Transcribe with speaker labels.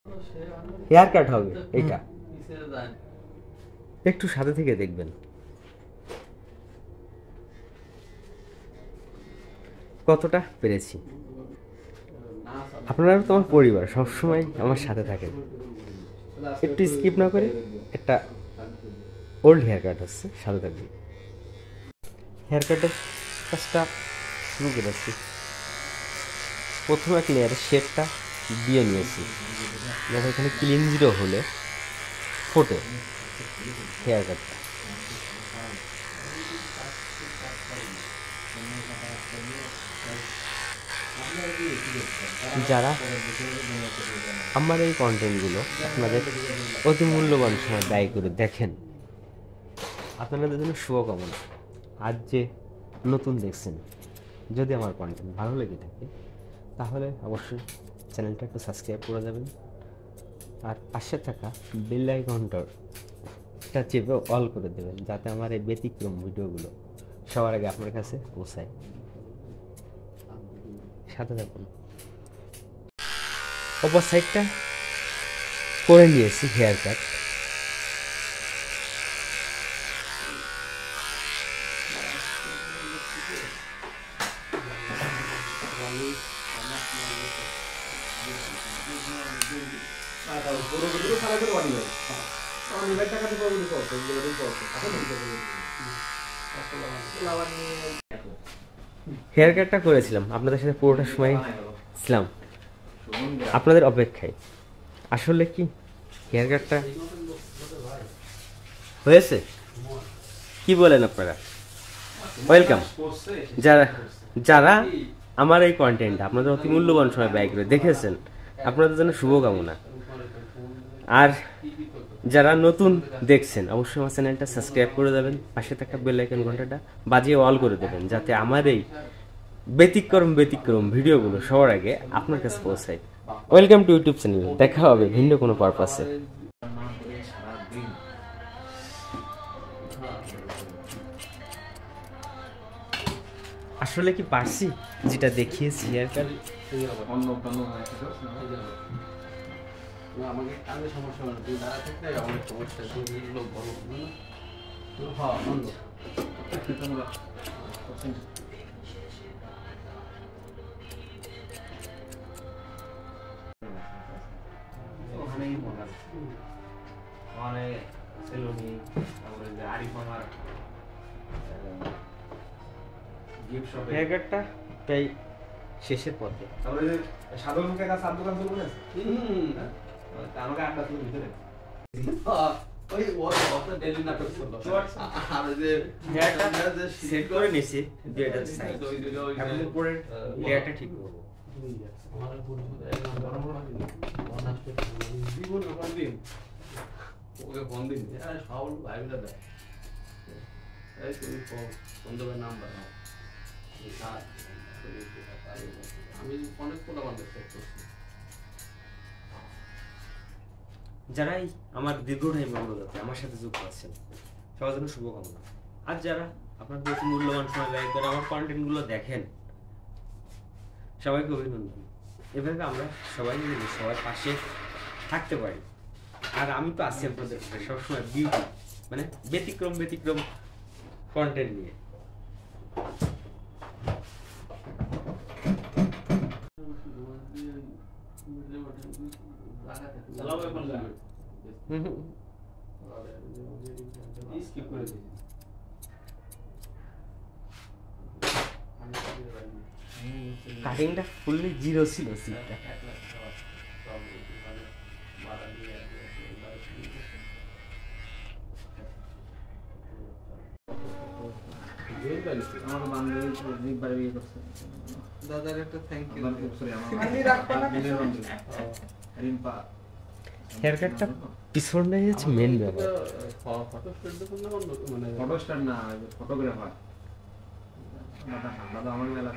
Speaker 1: Hair cut হবে এটা, একটু সাথে থেকে দেখবেন কতটা পেরেছি। আপনারা তো আমার পরিবার, সবসময় আমার সাথে থাকেন। একটু স্কিপ না করে একটা ওল্ড হেয়ার কাট হচ্ছে, সাথে থাকবে। হেয়ার কাটের কাজটা শুরু করেছি, প্রথমে এক লেয়ারের শেডটা দিয়ে নিয়েছি, দেখো এখানে ক্লিন জিরো হলে ফোটে হেয়ার কাটটা। যারা আমার এই কন্টেন্টগুলো আপনাদের অতি মূল্যবান সময় ব্যয় করে দেখেন, আপনাদের জন্য শুভকামনা। আজ যে নতুন দেখছেন, যদি আমার কন্টেন্ট ভালো লেগে থাকে তাহলে অবশ্যই চ্যানেলটা একটু সাবস্ক্রাইব করে দেবেন, আর পাশে থাকা বেল আইকনটা চেপে অল করে দেবেন, যাতে আমার এই ব্যতিক্রম ভিডিওগুলো সবার আগে আপনার কাছে পৌঁছায়। সাথে থাকুন। অপর সাইডটা করে নিয়েছি হেয়ার কাট। হেয়ার কাটটা করেছিলাম, আপনাদের সাথে পুরোটা সময় ছিলাম আপনাদের অপেক্ষায়। আসলে কি হেয়ার কাটটা হয়েছে, কি বলেন আপনারা? ওয়েলকাম। যারা যারা আমার এই কন্টেন্ট আপনাদের অতি মূল্যবান সময় ব্যয় করে দেখেছেন, আপনাদের জন্য শুভকামনা। আর যারা নতুন দেখছেন অবশ্যই আমার চ্যানেলটা সাবস্ক্রাইব করে দেবেন, পাশে থাকা বেল আইকন ঘন্টাটা বাজিয়ে অল করে দেবেন, যাতে আমার এই ব্যতিক্রম ভিডিওগুলো সবার আগে আপনার কাছে পৌঁছায়। ওয়েলকাম টু ইউটিউব চ্যানেল, দেখা হবে ভিন্ন কোনো পারপাসে। আসলে কি পারছি যেটা দেখিয়েছি হেয়ার কাট? আমাকে কাজে সমস্যা হয় না, তুই দাঁড়া থাকলে অনেক সমস্যা, লোক বড় ওখানেই মনে আছে মানে সেলুনি, তারপরে যে আরিফ আমার গিফট শপে হেয়ার কাটটা তাই শেষের পথে। তারপরে যে সাধারণ লোকের কাছে আর দোকান চলবে না, আমাকে আড্ডা শুরু ভিতরে ওই অত ডেলি নাটক চললো। আর যে হেয়ারটা সেট করে নিছি, যেটা সাইড এখন উপরে লেয়ারটা ঠিক করব। আমার বড় বড় জীবন কোন দিন ওকে ফোন দিন, আরে সব ভাইটা দেয়, এই তুমি বন্ধুদের নাম্বার নাও, আমি অনেক পোলাপান দেখতে করছি। যারাই আমার দীর্ঘ টাইম যাচ্ছে আমার সাথে যুক্ত আছেন, সবার জন্য শুভকামনা। আর যারা আপনাদের অতি মূল্যবান সময় ব্যয় করে আমার কন্টেন্টগুলো দেখেন, সবাইকে অভিনন্দন। এভাবে আমরা সবাই মিলে সবার পাশে থাকতে পারি। আর আমি তো আছি আপনাদের সবসময় বিউটি মানে ব্যতিক্রম কন্টেন্ট নিয়ে। কাটিংটা ফুললি জিরো ছিল, সিটটা আমার বান্ধবী বিয়ে করছে, দাদার একটা থ্যাংক ইউ। হেয়ার কাটটা পিছনটাই হচ্ছে মেন ব্যাপার। ফটো স্টার না, ফটোগ্রাফার দাদা আমার মেলা